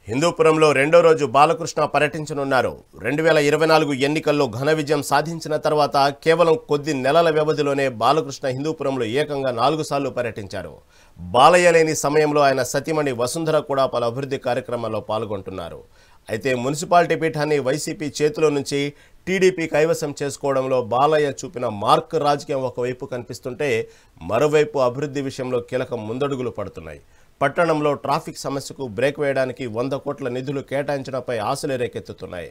హిందూపురంలో రెండో రోజు బాలకృష్ణ పర్యటించనున్నారు. 2024 ఎన్నికల్లో ఘన విజయం సాధించిన తర్వాత కేవలం కొద్ది నెలల వ్యవధిలోనే బాలకృష్ణ హిందూపురంలో ఏకంగా 4 సార్లు పర్యటించారు. బాలయ్య లేని సమయంలో ఆయన సతీమణి వసుంధర కూడా పలు అభివృద్ధి కార్యక్రమాల్లో పాల్గొంటున్నారు. అయితే మున్సిపాలిటీ పీఠాన్ని వైసీపీ చేతిలో నుంచి టీడీపీ కైవసం చేసుకోవడంలో బాలయ్య చూపిన మార్క్ రాజకీయం ఒకవైపు కనిపిస్తుంటే మరోవైపు అభివృద్ధి విషయంలో కీలక ముందడుగులు పడుతున్నాయి. పట్టణంలో ట్రాఫిక్ సమస్యకు బ్రేక్ వేయడానికి 100 కోట్ల నిధులు కేటాయించడంపై ఆశలు రేకెత్తుతున్నాయి.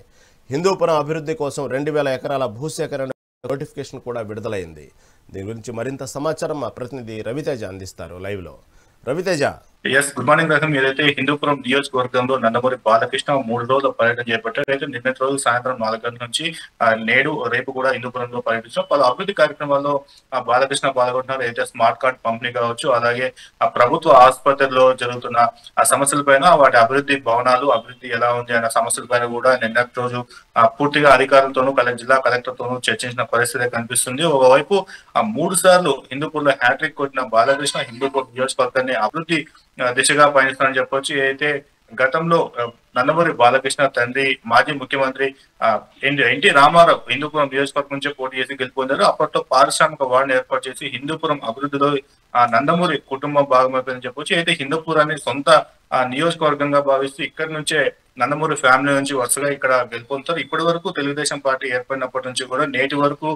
హిందూపురం అభివృద్ధి కోసం 2000 ఎకరాల భూసేకరణ నోటిఫికేషన్ కూడా విడుదలైంది. దీని గురించి మరింత సమాచారం మా ప్రతినిధి రవితేజ అందిస్తారు లైవ్లో. రవితేజ. గుడ్ మార్నింగ్ రకం. ఏదైతే హిందూపురం నియోజకవర్గంలో నందమూరి బాలకృష్ణ 3 రోజుల పర్యటన చేపట్టారు. అయితే నిన్నటి రోజు సాయంత్రం 4 గంటల నుంచి రేపు కూడా హిందూపురంలో పర్యటించారు. పలు అభివృద్ధి కార్యక్రమాల్లో బాలకృష్ణ పాల్గొంటున్నారు. అయితే స్మార్ట్ కార్డ్ పంపిణీ కావచ్చు, అలాగే ప్రభుత్వ ఆసుపత్రిలో జరుగుతున్న ఆ సమస్యలపైన, వాటి అభివృద్ధి భవనాలు అభివృద్ధి ఎలా ఉంది అన్న సమస్యలపైన కూడా నిన్నటి రోజు పూర్తిగా అధికారులతోనూ జిల్లా కలెక్టర్తోనూ చర్చించిన పరిస్థితి కనిపిస్తుంది. ఒకవైపు 3 సార్లు హిందూపూర్లో హ్యాట్రిక్ కొట్టిన బాలకృష్ణ హిందూపూర్ నియోజకవర్గాన్ని అభివృద్ధి దిశగా పయనిస్తారని చెప్పొచ్చు. అయితే గతంలో నందమూరి బాలకృష్ణ తండ్రి మాజీ ముఖ్యమంత్రి ఎన్టీ రామారావు హిందూపురం నియోజకవర్గం నుంచి పోటీ చేసి గెలుపొందారు. అప్పట్లో పారిశ్రామిక వార్డును ఏర్పాటు చేసి హిందూపురం అభివృద్ధిలో నందమూరి కుటుంబం భాగమైపోయిందని చెప్పొచ్చు. అయితే హిందూపురాన్ని సొంత నియోజకవర్గంగా భావిస్తూ ఇక్కడి నుంచే నందమూరి ఫ్యామిలీ నుంచి వరుసగా ఇక్కడ గెలుపొందుతారు. ఇప్పటి వరకు తెలుగుదేశం పార్టీ ఏర్పడినప్పటి నుంచి కూడా నేటి వరకు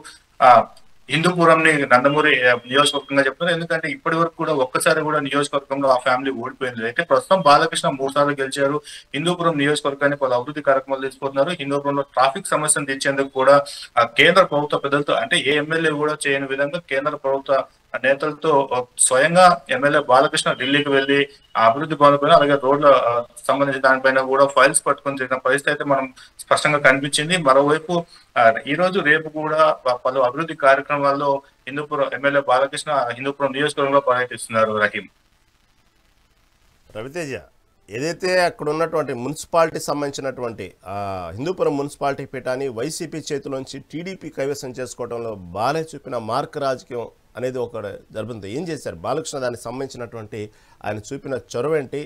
హిందూపురం ని నందమూరి నియోజకవర్గంగా చెప్తున్నారు. ఎందుకంటే ఇప్పటి వరకు కూడా ఒక్కసారి కూడా నియోజకవర్గంలో ఆ ఫ్యామిలీ ఓడిపోయింది. అయితే ప్రస్తుతం బాలకృష్ణ 3 సార్లు గెలిచారు. హిందూపురం నియోజకవర్గాన్ని పలు అభివృద్ధి కార్యక్రమాలు తీసుకుంటున్నారు. హిందూపురంలో ట్రాఫిక్ సమస్యను తీర్చేందుకు కూడా కేంద్ర ప్రభుత్వ పెద్దలతో, అంటే ఏ ఎమ్మెల్యే కూడా చేయని విధంగా కేంద్ర ప్రభుత్వ నేతలతో స్వయంగా ఎమ్మెల్యే బాలకృష్ణ ఢిల్లీకి వెళ్లి అభివృద్ధి పనులపైన, అలాగే రోడ్ల సంబంధించిన దానిపైన కూడా ఫైల్స్ పట్టుకొని తిరిగిన పరిస్థితి అయితే మనం స్పష్టంగా కనిపించింది. మరోవైపు ఈ రోజు రేపు కూడా పలు అభివృద్ధి కార్యక్రమాల్లో హిందూపురం ఎమ్మెల్యే బాలకృష్ణ హిందూపురం నియోజకవర్గంలో పర్యటిస్తున్నారు. రహీం. రవితేజ, ఏదైతే అక్కడ ఉన్నటువంటి మున్సిపాలిటీ సంబంధించినటువంటి హిందూపురం మున్సిపాలిటీ పీఠాన్ని వైసీపీ చేతిలోంచి టీడీపీ కైవసం చేసుకోవడంలో బాలయ్య చూపిన మార్క్ రాజకీయం అనేది ఒక జరుగుతుంది. ఏం చేశారు బాలకృష్ణ? దానికి సంబంధించినటువంటి ఆయన చూపిన చొరవ ఏంటి?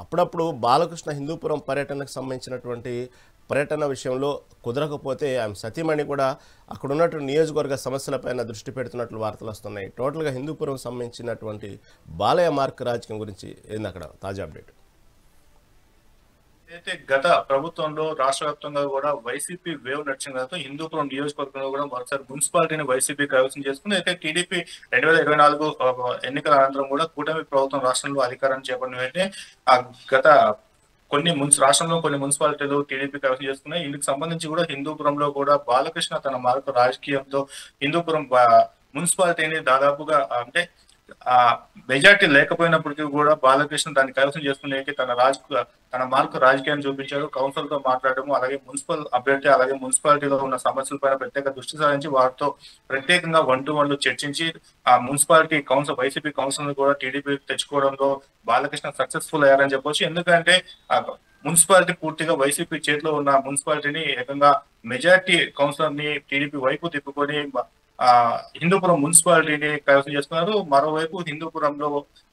అప్పుడప్పుడు బాలకృష్ణ హిందూపురం పర్యటనకు సంబంధించినటువంటి పర్యటన విషయంలో కుదరకపోతే ఆయన సతీమణి కూడా అక్కడ ఉన్నటువంటి నియోజకవర్గ సమస్యలపైన దృష్టి పెడుతున్నట్లు వార్తలు వస్తున్నాయి. టోటల్గా హిందూపురం సంబంధించినటువంటి బాలయ్య మార్క్ రాజకీయం గురించి ఏంది అక్కడ తాజా అప్డేట్? అయితే గత ప్రభుత్వంలో రాష్ట్ర వ్యాప్తంగా కూడా వైసీపీ వేవ్ నడిచిన తర్వాత హిందూపురం నియోజకవర్గంలో కూడా మరోసారి మున్సిపాలిటీని వైసీపీ కైవసం చేసుకుంది. అయితే టీడీపీ 2024 ఎన్నికల అనంతరం కూడా కూటమి ప్రభుత్వం రాష్ట్రంలో అధికారాన్ని చేపట్టిన వెంటనే గత రాష్ట్రంలో కొన్ని మున్సిపాలిటీలు టీడీపీ కైవసం చేసుకున్నాయి. ఇందుకు సంబంధించి కూడా హిందూపురంలో కూడా బాలకృష్ణ తన మార్పు రాజకీయంతో హిందూపురం మున్సిపాలిటీని దాదాపుగా, అంటే మెజార్టీ లేకపోయినప్పటికీ కూడా బాలకృష్ణ దాన్ని కైవసం చేసుకునే తన మార్కు రాజకీయాన్ని చూపించారు. కౌన్సిల్ తో మాట్లాడము, అలాగే మున్సిపల్ అభ్యర్థి, అలాగే మున్సిపాలిటీలో ఉన్న సమస్యలపైన ప్రత్యేక దృష్టి సారించి వారితో ప్రత్యేకంగా 1-to-1 చర్చించి ఆ మున్సిపాలిటీ కౌన్సిల్, వైసీపీ కౌన్సిల్ కూడా టీడీపీ తెచ్చుకోవడంలో బాలకృష్ణ సక్సెస్ఫుల్ అయ్యారని చెప్పొచ్చు. ఎందుకంటే మున్సిపాలిటీ పూర్తిగా వైసీపీ చేతిలో ఉన్న మున్సిపాలిటీని ఏకంగా మెజార్టీ కౌన్సిలర్ ని టీడీపీ వైపు తిప్పుకొని హిందూపురం మున్సిపాలిటీని కైవసం చేసుకున్నారు. మరోవైపు హిందూపురంలో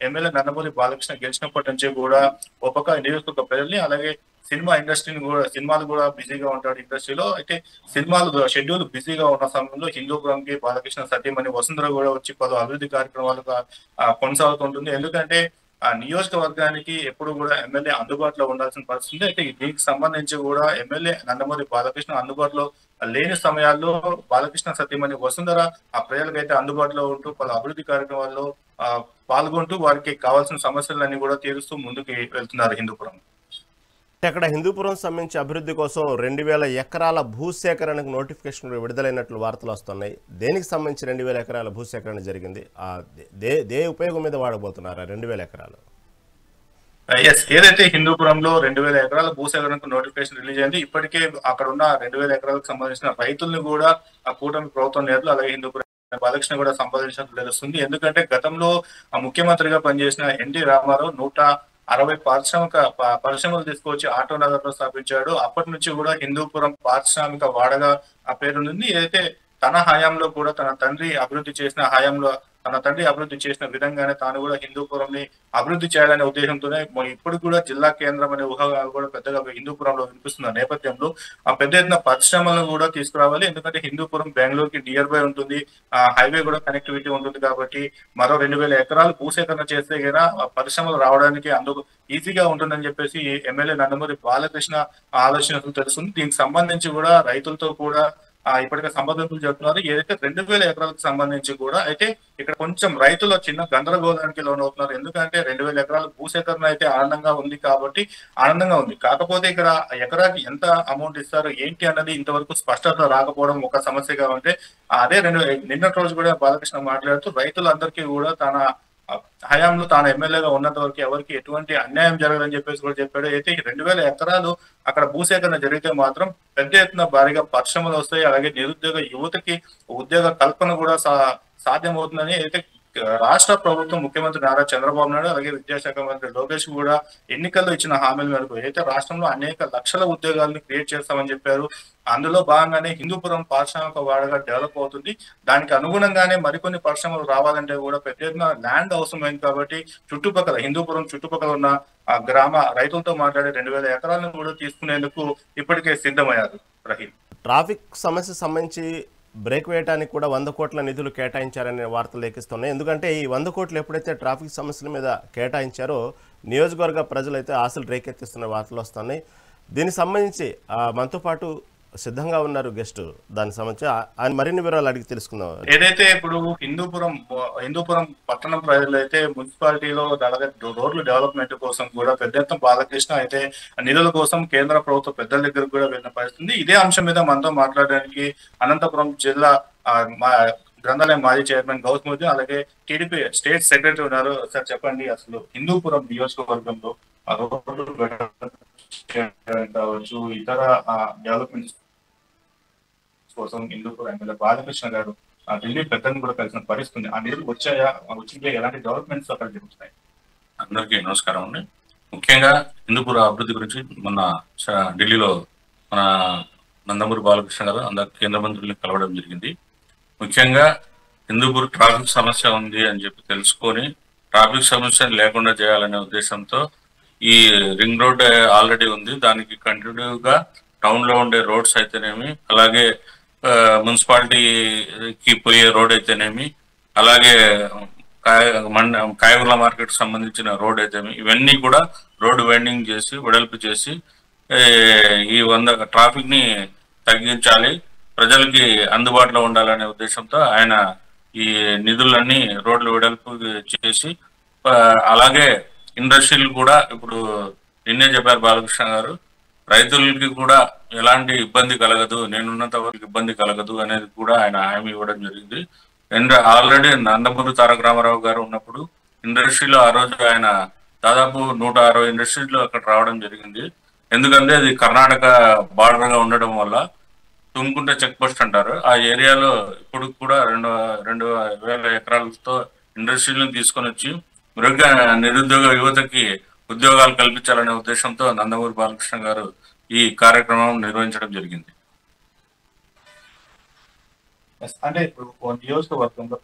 ఎమ్మెల్యే నందమూరి బాలకృష్ణ గెలిచినప్పటి నుంచి కూడా ఒక పక్క నియోజకవర్గ ప్రజల్ని, అలాగే సినిమా ఇండస్ట్రీని కూడా, సినిమాలు కూడా బిజీగా ఉంటాడు ఇండస్ట్రీలో. అయితే సినిమాలు షెడ్యూల్ బిజీగా ఉన్న సమయంలో హిందూపురంకి బాలకృష్ణ సతీమణి వసుంధర కూడా వచ్చి పలు అభివృద్ధి కార్యక్రమాలుగా కొనసాగుతుంటుంది. ఎందుకంటే నియోజకవర్గానికి ఎప్పుడు కూడా ఎమ్మెల్యే అందుబాటులో ఉండాల్సిన పరిస్థితి. అయితే దీనికి సంబంధించి కూడా ఎమ్మెల్యే నందమూరి బాలకృష్ణ అందుబాటులో లేని సమయాల్లో బాలకృష్ణ సతీమణి వసుంధర ఆ ప్రజలకైతే అందుబాటులో ఉంటూ పలు అభివృద్ధి కార్యక్రమాల్లో పాల్గొంటూ వారికి కావాల్సిన సమస్యలన్నీ కూడా తీరుస్తూ ముందుకు వెళ్తున్నారు హిందూపురం. అక్కడ హిందూపురం సంబంధించి అభివృద్ధి కోసం 2000 ఎకరాల భూసేకరణకు నోటిఫికేషన్ విడుదలైనట్లు వార్తలు వస్తున్నాయి. దేనికి సంబంధించి 2000 ఎకరాల భూసేకరణ జరిగింది? దే ఉపయోగం మీద వాడబోతున్నారు 2000 ఎకరాలు? ఏదైతే హిందూపురంలో 2000 ఎకరాల భూసేకరణకు నోటిఫికేషన్ రిలీజ్ అయింది. ఇప్పటికే అక్కడ ఉన్న 2000 ఎకరాలకు సంబంధించిన రైతుల్ని కూడా ఆ కూటమి ప్రభుత్వం నేతలు, అలాగే హిందూపురం బాలకృష్ణ కూడా సంపాదించినట్లు తెలుస్తుంది. ఎందుకంటే గతంలో ముఖ్యమంత్రిగా పనిచేసిన ఎన్టీ రామారావు 160 పరిశ్రమలు తీసుకొచ్చి ఆటో నగర్ లో స్థాపించాడు. అప్పటి నుంచి కూడా హిందూపురం పారిశ్రామిక వాడగా ఆ పేరుంది. ఏదైతే తన హయాంలో కూడా తన తండ్రి అభివృద్ధి చేసిన హయాంలో తన తండ్రి అభివృద్ధి చేసిన విధంగానే తాను కూడా హిందూపురంని అభివృద్ధి చేయాలనే ఉద్దేశంతోనే ఇప్పుడు కూడా జిల్లా కేంద్రం అనే ఊహగా కూడా పెద్దగా హిందూపురంలో వినిపిస్తున్న నేపథ్యంలో ఆ పెద్ద ఎత్తున పరిశ్రమలను కూడా తీసుకురావాలి. ఎందుకంటే హిందూపురం బెంగళూరుకి నియర్ బై ఉంటుంది, ఆ హైవే కూడా కనెక్టివిటీ ఉంటుంది కాబట్టి మరో 2000 ఎకరాలు భూసేకరణ చేస్తే కదా పరిశ్రమలు రావడానికి అందుకు ఈజీగా ఉంటుందని చెప్పేసి ఎమ్మెల్యే నందమూరి బాలకృష్ణ ఆలోచనలు తెలుస్తుంది. దీనికి సంబంధించి కూడా రైతులతో కూడా ఇప్పటికే సంప్రదింపులు చెప్తున్నారు. ఏదైతే 2000 ఎకరాలకు సంబంధించి కూడా అయితే ఇక్కడ కొంచెం రైతులు చిన్న గందరగోళానికి లోనవుతున్నారు. ఎందుకంటే 2000 ఎకరాల భూసేకరణ అయితే ఆనందంగా ఉంది కాబట్టి ఆనందంగా ఉంది. కాకపోతే ఇక్కడ ఎకరాకి ఎంత అమౌంట్ ఇస్తారు ఏంటి అన్నది ఇంతవరకు స్పష్టత రాకపోవడం ఒక సమస్యగా ఉంటే, అదే నిన్నటి రోజు కూడా బాలకృష్ణ మాట్లాడుతూ రైతులందరికీ కూడా తన హయాంలో తాను ఎమ్మెల్యేగా ఉన్నంత వరకు ఎవరికి ఎటువంటి అన్యాయం జరగదని చెప్పేసి కూడా చెప్పాడు. అయితే 2000 ఎకరాలు అక్కడ భూసేకరణ జరిగితే మాత్రం పెద్ద ఎత్తున భారీగా పరిశ్రమలు వస్తాయి, అలాగే నిరుద్యోగ యువతకి ఉద్యోగ కల్పన కూడా సాధ్యమవుతుందని అయితే రాష్ట్ర ప్రభుత్వం ముఖ్యమంత్రి నారా చంద్రబాబు నాయుడు అలాగే విద్యాశాఖ మంత్రి లోకేష్ కూడా ఎన్నికల్లో ఇచ్చిన హామీల మేరకు అయితే రాష్ట్రంలో అనేక లక్షల ఉద్యోగాలను క్రియేట్ చేస్తామని చెప్పారు. అందులో భాగంగానే హిందూపురం పారిశ్రామిక వాడగా డెవలప్ అవుతుంది. దానికి అనుగుణంగానే మరికొన్ని పరిశ్రమలు రావాలంటే కూడా పెద్ద ఎత్తున ల్యాండ్ అవసరమైంది కాబట్టి చుట్టుపక్కల హిందూపురం చుట్టుపక్కల ఉన్న ఆ గ్రామ రైతులతో మాట్లాడే 2000 ఎకరాలను కూడా తీసుకునేందుకు ఇప్పటికే సిద్ధమయ్యారు. రహీం, ట్రాఫిక్ సమస్య సంబంధించి బ్రేక్ వేయడానికి కూడా 100 కోట్ల నిధులు కేటాయించారనే వార్తలు లేఖిస్తున్నాయి. ఎందుకంటే ఈ 100 కోట్లు ఎప్పుడైతే ట్రాఫిక్ సమస్యల మీద కేటాయించారో నియోజకవర్గ ప్రజలైతే ఆశలు రేకెత్తిస్తున్న వార్తలు వస్తున్నాయి. దీనికి సంబంధించి మనతో పాటు సిద్ధంగా ఉన్నారు గెస్ట్, దానికి సంబంధించి ఆయన మరిన్ని వివరాలు అడిగి తెలుసుకుందాం. ఏదైతే ఇప్పుడు హిందూపురం పట్టణ ప్రజలు అయితే మున్సిపాలిటీలో రోడ్లు డెవలప్మెంట్ కోసం కూడా పెద్ద ఎత్తున బాలకృష్ణ అయితే నిధుల కోసం కేంద్ర ప్రభుత్వ పెద్దల దగ్గర కూడా వెళ్ళిన పరిస్థితి. ఇదే అంశం మీద మనతో మాట్లాడడానికి అనంతపురం జిల్లా గ్రంథాలయం మాజీ చైర్మన్ గౌతముద్దీన్ అలాగే టీడీపీ స్టేట్ సెక్రటరీ ఉన్నారు. సార్ చెప్పండి, అసలు హిందూపురం నియోజకవర్గంలో రోడ్లు కావచ్చు ఇతర డెవలప్మెంట్స్ కోసం హిందూపురం ఎమ్మెల్యే బాలకృష్ణ గారు ఢిల్లీ పెద్దలను కూడా కలిసిన పరిస్థితుంది. ఆ నిధులు వచ్చాయా, వచ్చింటే ఎలాంటి డెవలప్మెంట్స్ అక్కడ జరుగుతున్నాయి? అందరికీ నమస్కారం అండి. ముఖ్యంగా హిందూపుర అభివృద్ధి గురించి మొన్న ఢిల్లీలో మన నందమూరి బాలకృష్ణ గారు అందరు కేంద్ర మంత్రుల్ని కలవడం జరిగింది. ముఖ్యంగా హిందూపూర్ ట్రాఫిక్ సమస్య ఉంది అని చెప్పి తెలుసుకొని ట్రాఫిక్ సమస్య లేకుండా చేయాలనే ఉద్దేశంతో ఈ రింగ్ రోడ్ ఆల్రెడీ ఉంది, దానికి కంటిన్యూగా టౌన్ లో ఉండే రోడ్స్ అయితేనేమి, అలాగే మున్సిపాలిటీకి పోయే రోడ్ అయితేనేమి, అలాగే కాయగూరల మార్కెట్ సంబంధించిన రోడ్ అయితేనేమి, ఇవన్నీ కూడా రోడ్డు వైండింగ్ చేసి వెడల్పు చేసి ఈ ట్రాఫిక్ ని తగ్గించాలి, ప్రజలకి అందుబాటులో ఉండాలనే ఉద్దేశంతో ఆయన ఈ నిధులన్నీ రోడ్లు వెడల్పు చేసి, అలాగే ఇండస్ట్రీలు కూడా ఇప్పుడు నిన్నే చెప్పారు బాలకృష్ణ గారు, రైతులకి కూడా ఎలాంటి ఇబ్బంది కలగదు, నేనున్నంత వరకు ఇబ్బంది కలగదు అనేది కూడా ఆయన హామీ ఇవ్వడం జరిగింది. ఆల్రెడీ నందమూరి తారక రామారావు గారు ఉన్నప్పుడు ఇండస్ట్రీలో ఆ రోజు ఆయన దాదాపు 160 ఇండస్ట్రీలు అక్కడ రావడం జరిగింది. ఎందుకంటే అది కర్ణాటక బార్డర్ గా ఉండడం వల్ల తుమ్ముకుంటే చెక్ పోస్ట్ అంటారు, ఆ ఏరియాలో ఇప్పుడు కూడా 2000 ఎకరాలతో ఇండస్ట్రీలను తీసుకొని వచ్చి నిరుద్యోగ యువతకి ఉద్యోగాలు కల్పించాలనే ఉద్దేశంతో నందమూరి బాలకృష్ణ గారు ఈ కార్యక్రమం నిర్వహించడం జరిగింది. అంటే ఇప్పుడు నియోజకవర్గంలో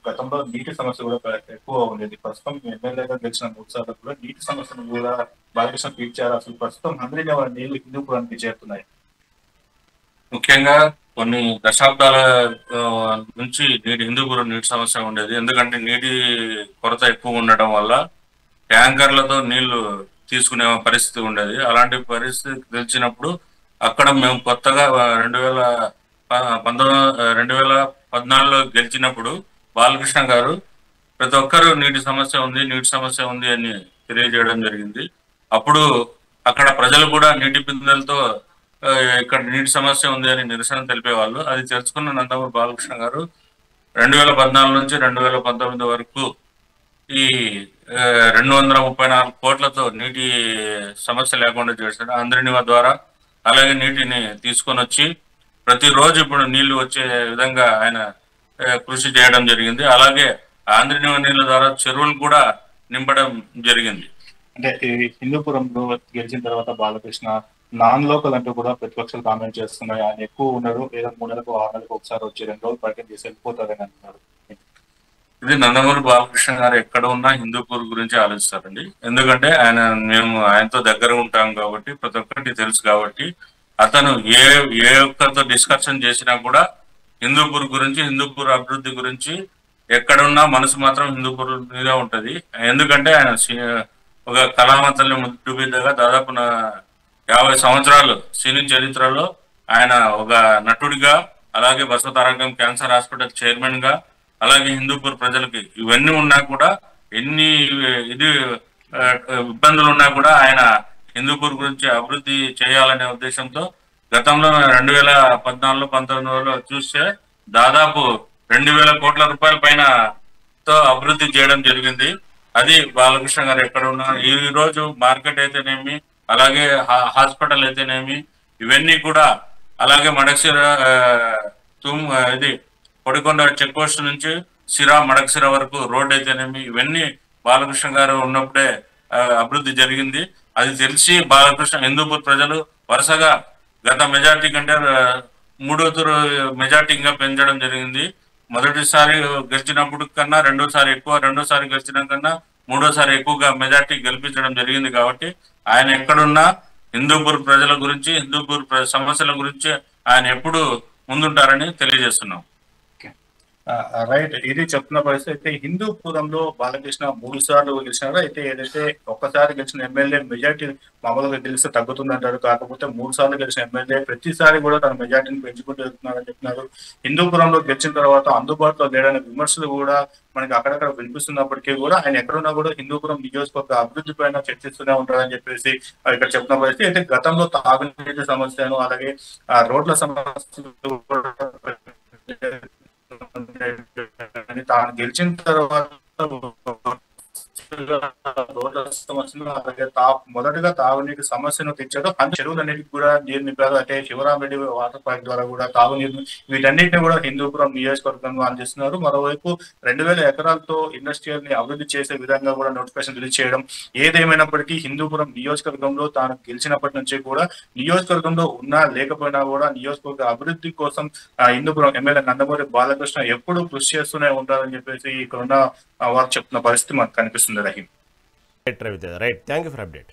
గతంలో నీటి సమస్య కూడా ఎక్కువ ఉండేది. ప్రస్తుతం ఎమ్మెల్యేగా గెలిచిన 3 సార్లు కూడా నీటి సమస్యను కూడా బాలకృష్ణ తీర్చారు. అసలు ప్రస్తుతం హండ్రీగా నీళ్లు హిందూపురానికి చేరుతున్నాయి. ముఖ్యంగా కొన్ని దశాబ్దాల నుంచి హిందూపురం నీటి సమస్య ఉండేది. ఎందుకంటే నీటి కొరత ఎక్కువ ఉండడం వల్ల ట్యాంకర్లతో నీళ్లు తీసుకునే పరిస్థితి ఉండేది. అలాంటి పరిస్థితి తెలిసినప్పుడు అక్కడ మేము కొత్తగా 2014లో గెలిచినప్పుడు బాలకృష్ణ గారు ప్రతి ఒక్కరూ నీటి సమస్య ఉంది అని తెలియజేయడం జరిగింది. అప్పుడు అక్కడ ప్రజలు కూడా నీటి బిందెలతో ఇక్కడ నీటి సమస్య ఉంది అని నిరసన తెలిపేవాళ్ళు. అది తెలుసుకున్న నందమూరి బాలకృష్ణ గారు 2014 నుంచి 2019 వరకు ఈ 234 కోట్లతో నీటి సమస్య లేకుండా చేశారు. ఆంధ్రనివా ద్వారా అలాగే నీటిని తీసుకొని వచ్చి ప్రతిరోజు ఇప్పుడు నీళ్లు వచ్చే విధంగా ఆయన కృషి చేయడం జరిగింది. అలాగే ఆంధ్రనివా నీళ్ళ ద్వారా చెరువులు కూడా నింపడం జరిగింది. అంటే హిందూపురంలో గెలిచిన తర్వాత బాలకృష్ణ నాన్ లోకల్ అంటూ కూడా ప్రతిపక్షాలు కామెంట్ చేస్తున్నాయి. ఆయన ఎక్కువ ఉన్నాడు, లేదా 3 నెలలకు 6 నెలలకు ఒకసారి వచ్చి 2 రోజులు పర్యటన చేసి వెళ్ళిపోతారని అంటున్నారు. ఇది నందమూరి బాలకృష్ణ గారు ఎక్కడ ఉన్నా హిందూపూర్ గురించి ఆలోచిస్తారండి. ఎందుకంటే మేము ఆయనతో దగ్గర ఉంటాం కాబట్టి ప్రతి ఒక్కరికి తెలుసు కాబట్టి అతను ఏ ఒక్కరితో డిస్కషన్ చేసినా కూడా హిందూపూర్ గురించి, హిందూపూర్ అభివృద్ధి గురించి ఎక్కడున్నా మనసు మాత్రం హిందూపూర్ మీద ఉంటది. ఎందుకంటే ఆయన ఒక కళావంతుల్ని ముద్దు బిడ్డగా దాదాపు 50 సంవత్సరాలు సినీ చరిత్రలో ఆయన ఒక నటుడిగా, అలాగే బసవతారకం క్యాన్సర్ హాస్పిటల్ చైర్మన్ గా, అలాగే హిందూపూర్ ప్రజలకి ఇవన్నీ ఉన్నా కూడా ఎన్ని ఇబ్బందులు ఉన్నా కూడా ఆయన హిందూపూర్ గురించి అభివృద్ధి చేయాలనే ఉద్దేశంతో గతంలో 2014-19లో చూస్తే దాదాపు 2000 కోట్ల రూపాయల పైన తో అభివృద్ధి చేయడం జరిగింది. అది బాలకృష్ణ గారు ఎక్కడ ఉన్నా ఈ రోజు మార్కెట్ అయితేనేమి, అలాగే హాస్పిటల్ అయితేనేమి, ఇవన్నీ కూడా, అలాగే మడకశిర ఇది కొడికొండ చెక్ పోస్ట్ నుంచి మడకశిర వరకు రోడ్ అయితేనేమి, ఇవన్నీ బాలకృష్ణ గారు ఉన్నప్పుడే అభివృద్ధి జరిగింది. అది తెలిసి బాలకృష్ణ హిందూపూర్ ప్రజలు వరుసగా గత మెజార్టీ కంటే 3వ తూరు మెజార్టీగా పెంచడం జరిగింది. మొదటిసారి గెలిచినప్పుడు కన్నా రెండోసారి ఎక్కువ, రెండోసారి గెలిచిన కన్నా మూడోసారి ఎక్కువగా మెజార్టీ గెలిపించడం జరిగింది. కాబట్టి ఆయన ఎక్కడున్నా హిందూపూర్ ప్రజల గురించి, హిందూపూర్ సమస్యల గురించి ఆయన ఎప్పుడు ముందుంటారని తెలియజేస్తున్నాం. రైట్, ఇది చెప్తున్న పరిస్థితి. అయితే హిందూపురంలో బాలకృష్ణ 3 సార్లు గెలిచినారు. అయితే ఏదైతే ఒక్కసారి గెలిచిన ఎమ్మెల్యే మెజార్టీ మామూలుగా గెలిస్తే తగ్గుతుందంటారు. కాకపోతే 3 సార్లు గెలిచిన ఎమ్మెల్యే ప్రతిసారి కూడా తన మెజార్టీని పెంచుకుంటూ వెళ్తున్నారని చెప్తున్నారు. హిందూపురంలో గెలిచిన తర్వాత అందుబాటులో లేడనే విమర్శలు కూడా మనకి అక్కడక్కడ వినిపిస్తున్నప్పటికీ కూడా ఆయన ఎక్కడున్నా కూడా హిందూపురం నియోజకవర్గ అభివృద్ధి పైన చర్చిస్తూనే ఉంటారని చెప్పేసి ఇక్కడ చెప్తున్న పరిస్థితి. అయితే గతంలో తాగునీటి సమస్యను, అలాగే రోడ్ల సమస్యలు తాను గెలిచిన తర్వాత రోడ్ల సమస్యలు, అలాగే మొదటగా తాగునీటి సమస్యను తెచ్చారు. అన్ని చెరువులన్నిటికి కూడా నీరు నింపారు. అంటే శివరామరెడ్డి వాటర్ పార్క్ ద్వారా కూడా తాగునీరు, వీటన్నిటిని కూడా హిందూపురం నియోజకవర్గంలో అందిస్తున్నారు. మరోవైపు 2000 ఎకరాలతో ఇండస్ట్రియల్ ని అభివృద్ధి చేసే విధంగా కూడా నోటిఫికేషన్ రిలీజ్ చేయడం. ఏదేమైనప్పటికీ హిందూపురం నియోజకవర్గంలో తాను గెలిచినప్పటి నుంచి కూడా నియోజకవర్గంలో ఉన్నా లేకపోయినా కూడా నియోజకవర్గ అభివృద్ధి కోసం హిందూపురం ఎమ్మెల్యే నందమూరి బాలకృష్ణ ఎప్పుడు కృషి చేస్తూనే ఉంటారని చెప్పేసి ఇక్కడ ఉన్న వారు చెప్తున్న పరిస్థితి మనకు కనిపిస్తుంది. Rahim. Right, thank you for update.